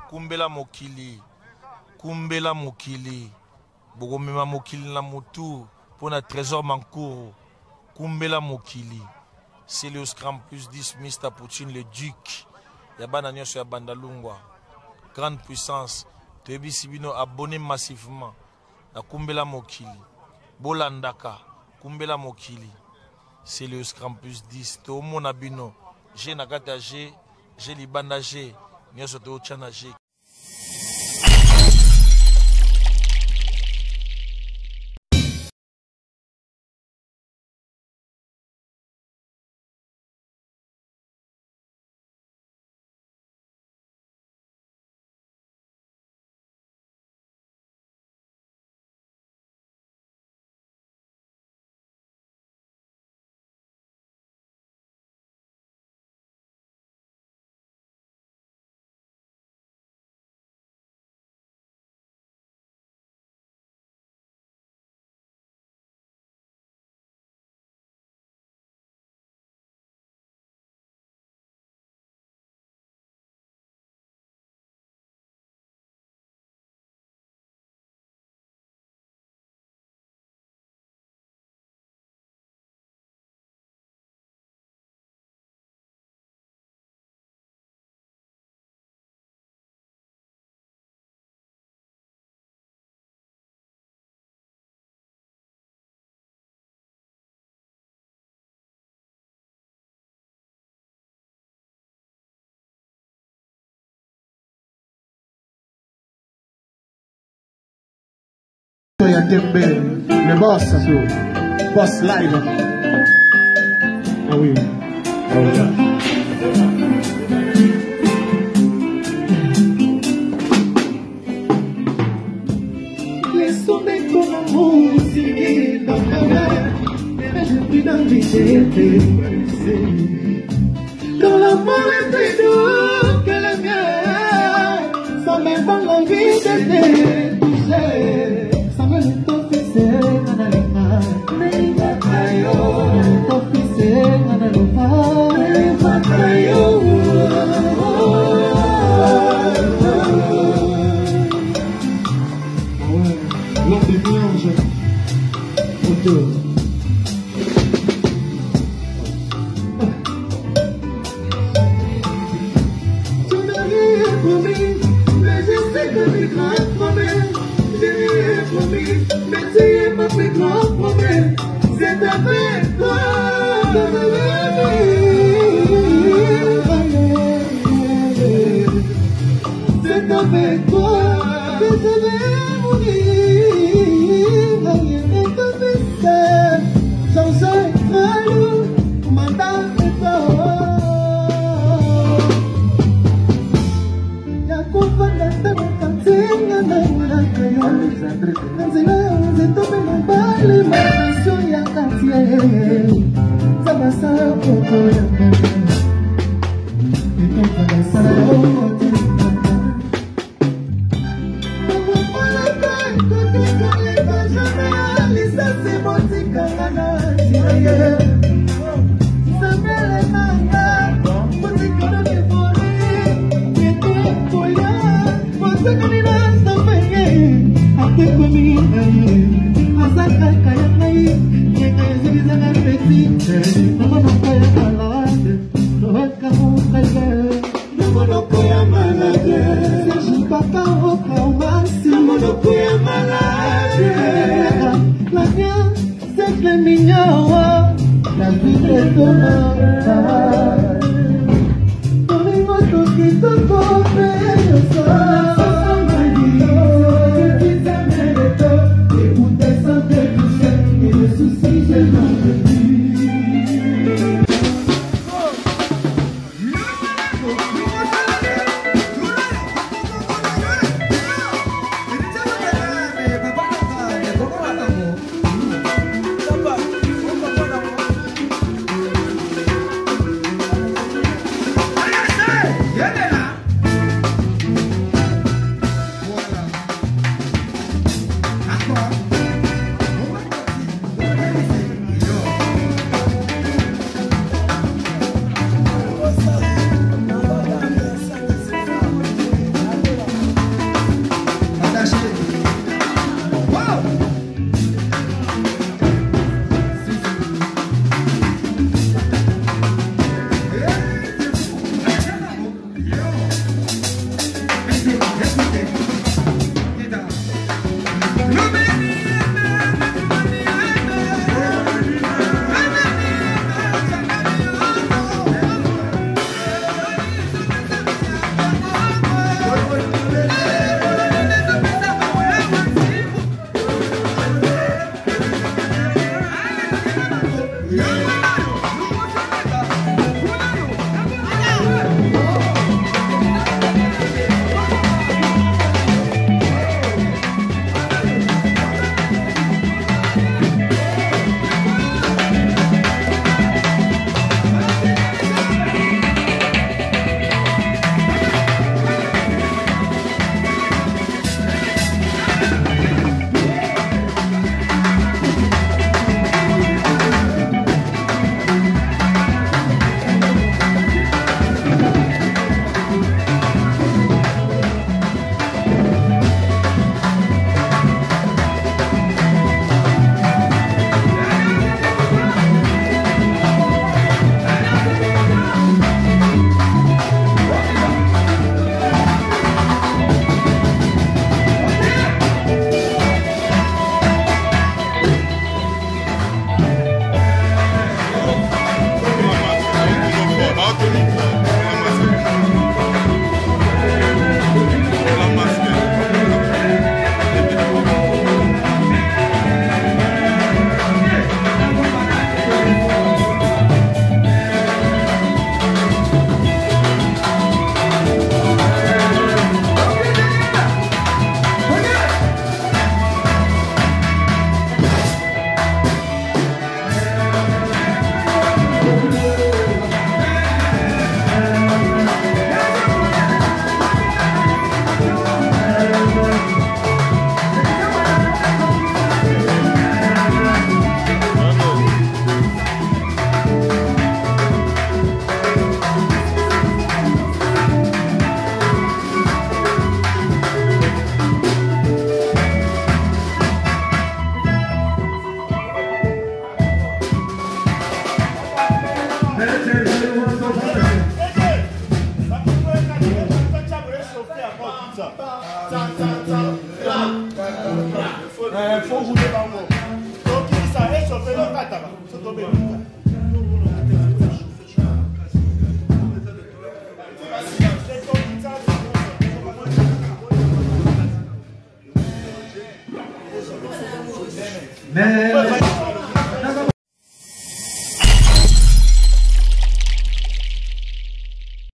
Kumbela mokili, kumbela mokili, bogomema mokili na mutu, pour un trésor mankouro, kumbela mokili, c'est le Scrum plus 10, Mr. Poutine le Duc, Yabana Nyos Yabanda Lungwa, grande puissance, Tebi Sibino abonné massivement, na kumbela mokili, Bolandaka, kumbela mokili, c'est le Scrum plus 10, to monabino, j'ai nagata j'ai libanda j'ai. Nyosoto chanaje. Le boss, boss live. Ah oui. Laissons des comments signer dans ma main, mais je plus d'inviter. Quand l'amour est plus doux que le mien, ça me donne l'envie de te toucher. L'homme des Ange, auteur. Tu m'avais promis, mais je sais que mes grandes promesses. J'ai promis, mais tu es ma plus grande promesse. C'est avec toi que je vais vivre. C'est avec toi que je vais mourir. Rien n'est que ça. Changer très lourd, mandat et toi. Y'a qu'on va la table quand t'es la la vie de ton faut rouler par moi. Donc, il s'arrête sur le vélo, c'est tombé. Mais